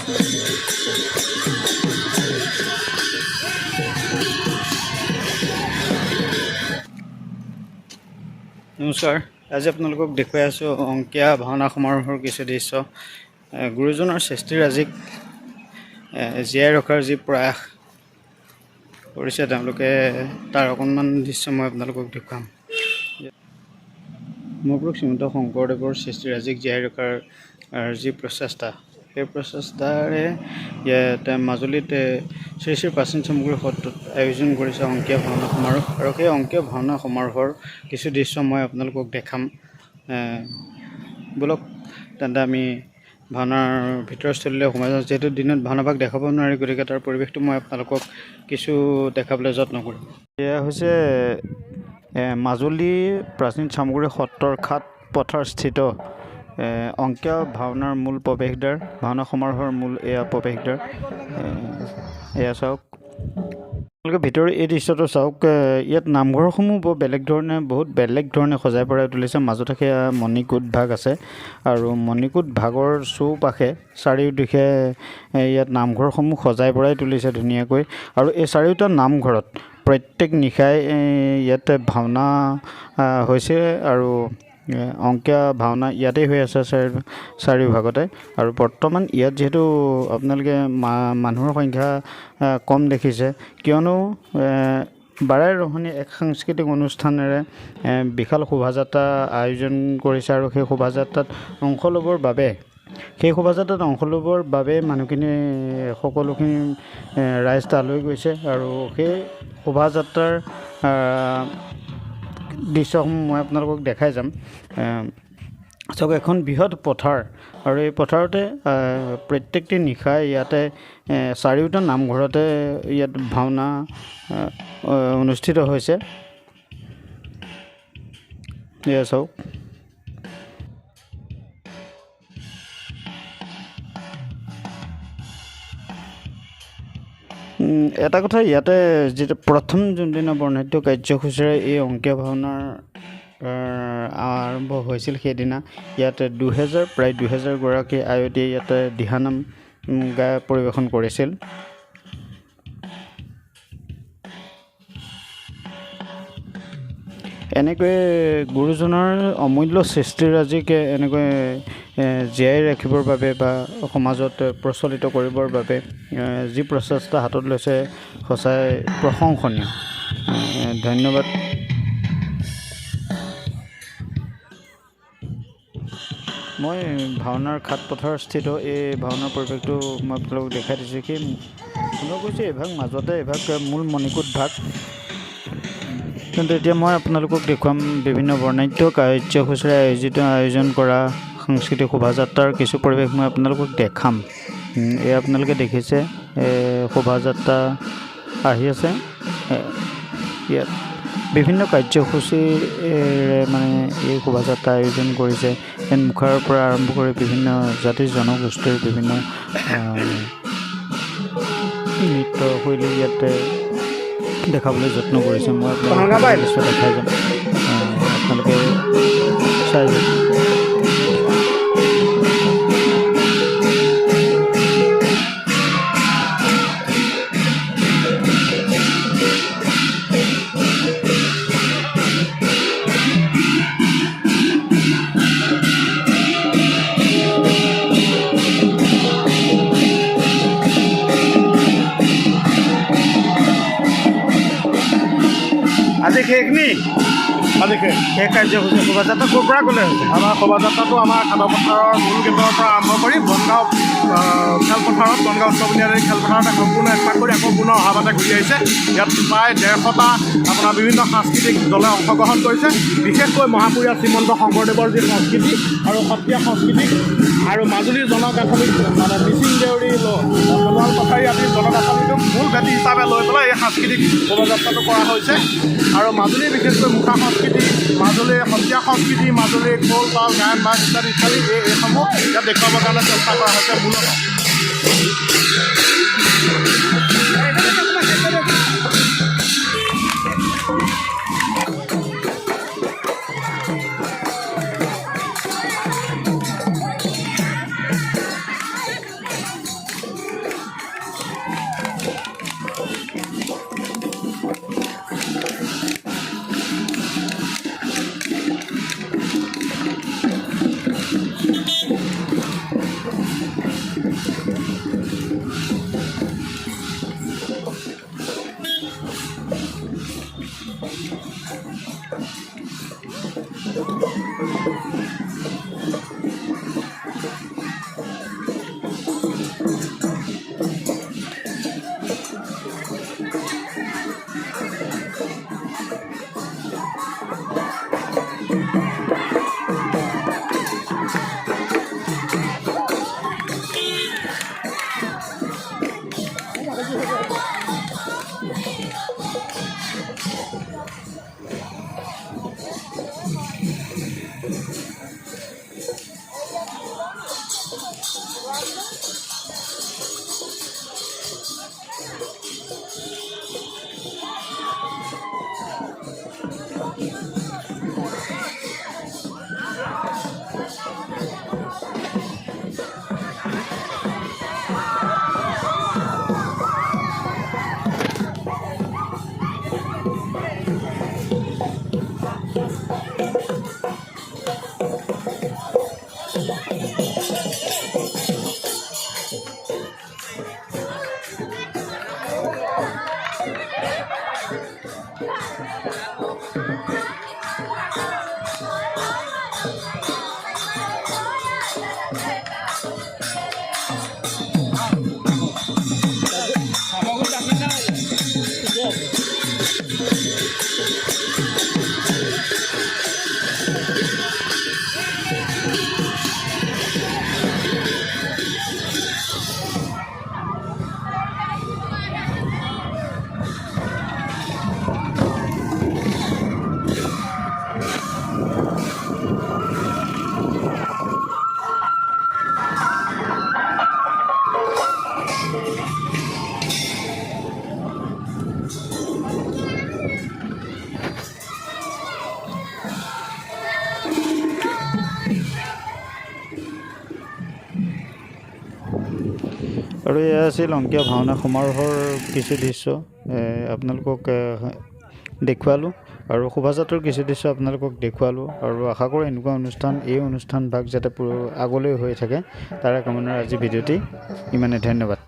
নমস্কাৰ, আজি আপোনালোকক দেখুৱাই আছোঁ অংকীয়া ভাওনা সমাৰোহৰ কিছু দৃশ্য। গুৰুজনাৰ সৃষ্টিৰাজিক জীয়াই ৰখাৰ যি প্ৰয়াস কৰিছে তেওঁলোকে, তাৰ অকণমান দৃশ্য মই আপোনালোকক দেখুৱাম। মহাপুৰুষ শ্ৰীমন্ত শংকৰদেৱৰ সৃষ্টিৰাজিক জীয়াই ৰখাৰ যি প্ৰচেষ্টা, সেই প্ৰচেষ্টাৰে ইয়াত মাজুলীত শ্ৰী শ্ৰী প্ৰাচীন চামগুৰি সত্ৰত আয়োজন কৰিছে অংকীয়া ভাওনা সমাৰোহ। আৰু সেই অংকীয়া ভাওনা সমাৰোহৰ কিছু দৃশ্য মই আপোনালোকক দেখাম। বলক তেন্তে আমি ভাওনাৰ ভিতৰস্থলীলৈ সোমাই যাওঁ। যিহেতু দিনত ভাওনাভাগ দেখাব নোৱাৰি, গতিকে তাৰ পৰিৱেশটো মই আপোনালোকক কিছু দেখাবলৈ যত্ন কৰিম। এয়া হৈছে মাজুলী প্ৰাচীন চামগুৰি সত্ৰৰ ঘাট পথাৰস্থিত অংকীয়া ভাওনাৰ মূল প্ৰৱেশদ্বাৰ, ভাওনা সমাৰোহৰ মূল এয়া প্ৰৱেশদ্বাৰ। এয়া চাওক, আপোনালোকে ভিতৰৰ এই দৃশ্যটো চাওক। ইয়াত নামঘৰসমূহ বহুত বেলেগ ধৰণে সজাই পৰাই তুলিছে। মাজতে সেয়া মণিকূট ভাগ আছে, আৰু মণিকূট ভাগৰ চৌপাশে চাৰিওদিশে ইয়াত নামঘৰসমূহ সজাই পৰাই তুলিছে ধুনীয়াকৈ। আৰু এই চাৰিওটা নামঘৰত প্ৰত্যেক নিশাই ইয়াত ভাওনা হৈছে, আৰু অংকীয়া ভাওনা ইয়াতেই হৈ আছে চাৰিওভাগতে। আৰু বৰ্তমান ইয়াত যিহেতু আপোনালোকে মানুহৰ সংখ্যা কম দেখিছে, কিয়নো বাৰাই ৰহণী এক সাংস্কৃতিক অনুষ্ঠানেৰে বিশাল শোভাযাত্ৰা আয়োজন কৰিছে। আৰু সেই শোভাযাত্ৰাত অংশ ল'বৰ বাবে মানুহখিনি সকলোখিনি ৰাইজ তালৈ গৈছে। আৰু সেই শোভাযাত্ৰাৰ দৃশ্যসমূহ মই আপোনালোকক দেখাই যাম। চাওক, এখন বৃহৎ পথাৰ, আৰু এই পথাৰতে প্ৰত্যেকটি নিশাই ইয়াতে চাৰিওটা নামঘৰতে ইয়াত ভাওনা অনুষ্ঠিত হৈছে। এয়া চাওক, এটা কথা, ইয়াতে যিটো প্ৰথম যোনদিনা বৰ্ণাঢ্য কাৰ্যসূচীৰে এই অংকীয়া ভাওনাৰ আৰম্ভ হৈছিল, সেইদিনা ইয়াতে প্ৰায় 2000 গৰাকী আয়তীয়ে ইয়াতে দিহানাম গাই পৰিৱেশন কৰিছিল। এনেকৈ গুৰুজনাৰ অমূল্য সৃষ্টিৰাজিক এনেকৈ জীয়াই ৰাখিবৰ বাবে বা সমাজত প্ৰচলিত কৰিবৰ বাবে যি প্ৰচেষ্টা হাতত লৈছে, সঁচাই প্ৰশংসনীয়। ধন্যবাদ। মই ভাওনাৰ ঘাট পথাৰস্থিত এই ভাওনাৰ পৰিৱেশটো মই আপোনালোকক দেখাই দিছোঁ। সেই মই কৈছোঁ এভাগ মাজতে, এভাগ মূল মণিকূট ভাগ। কিন্তু এতিয়া মই আপোনালোকক দেখুৱাম বিভিন্ন বৰ্ণাঢ্য কাৰ্যসূচীৰে আয়োজন কৰা সাংস্কৃতিক শোভাযাত্ৰাৰ কিছু পৰিৱেশ মই আপোনালোকক দেখাম। এয়া আপোনালোকে দেখিছে শোভাযাত্ৰা আহি আছে। ইয়াত বিভিন্ন কাৰ্যসূচীৰে মানে এই শোভাযাত্ৰা আয়োজন কৰিছে। ইয়াত মুখাৰ পৰা আৰম্ভ কৰি বিভিন্ন জাতি জনগোষ্ঠীৰ বিভিন্ন নৃত্যশৈলী ইয়াতে দেখাবলৈ যত্ন কৰিছে। মই আপোনালোকে নিশ্চয় দেখাই যাম, আপোনালোকে চাই যাম। আজি শেষ কাৰ্যসূচী শোভাযাত্ৰা ক'ৰ পৰা গ'লে হৈছে? আমাৰ শোভাযাত্ৰাটো আমাৰ খাদপথাৰৰ মূল গেটৰ পৰা আৰম্ভ কৰি বনগাঁও খেলপথাৰত, বনগাঁও উচ্চ বুনিয়াদী খেলপথাৰত সম্পূৰ্ণ এপাক কৰি আকৌ পুনৰ অহা বাটে ঘূৰি আহিছে। ইয়াত প্ৰায় 150টা আপোনাৰ বিভিন্ন সাংস্কৃতিক দলে অংশগ্ৰহণ কৰিছে। বিশেষকৈ মহাপুৰুষ শ্ৰীমন্ত শংকৰদেৱৰ যি সংস্কৃতি আৰু সত্ৰীয়া সংস্কৃতি, আৰু মাজুলীৰ জনগাঁথনিক মানে মিচিং দেউৰী, সোণোৱাল কছাৰী আদিৰ জনগাঁথনিটোক মূল ভেটি হিচাপে লৈ পেলাই এই সাংস্কৃতিক শোভাযাত্ৰাটো কৰা হৈছে। আৰু মাজুলীৰ বিশেষকৈ মুখা সংস্কৃতি, মাজুলীৰ সত্ৰীয়া সংস্কৃতি, মাজুলীৰ খোল, তাল, গায়ন, বাগ ইত্যাদি ইত্যাদি এইসমূহ ইয়াত দেখুৱাবৰ কাৰণে চেষ্টা কৰা হৈছে মূলতঃ। আৰু এয়া আছিল অংকীয়া ভাওনা সমাৰোহৰ কিছু দৃশ্য আপোনালোকক দেখুৱালোঁ আৰু শোভাযাত্ৰাৰ কিছু দৃশ্য আপোনালোকক দেখুৱালোঁ আৰু আশা কৰোঁ এনেকুৱা এই অনুষ্ঠান ভাগ যাতে আগলৈ হৈ থাকে তাৰে কামনাৰ আজি ভিডিঅ'টি ইমানে। ধন্যবাদ।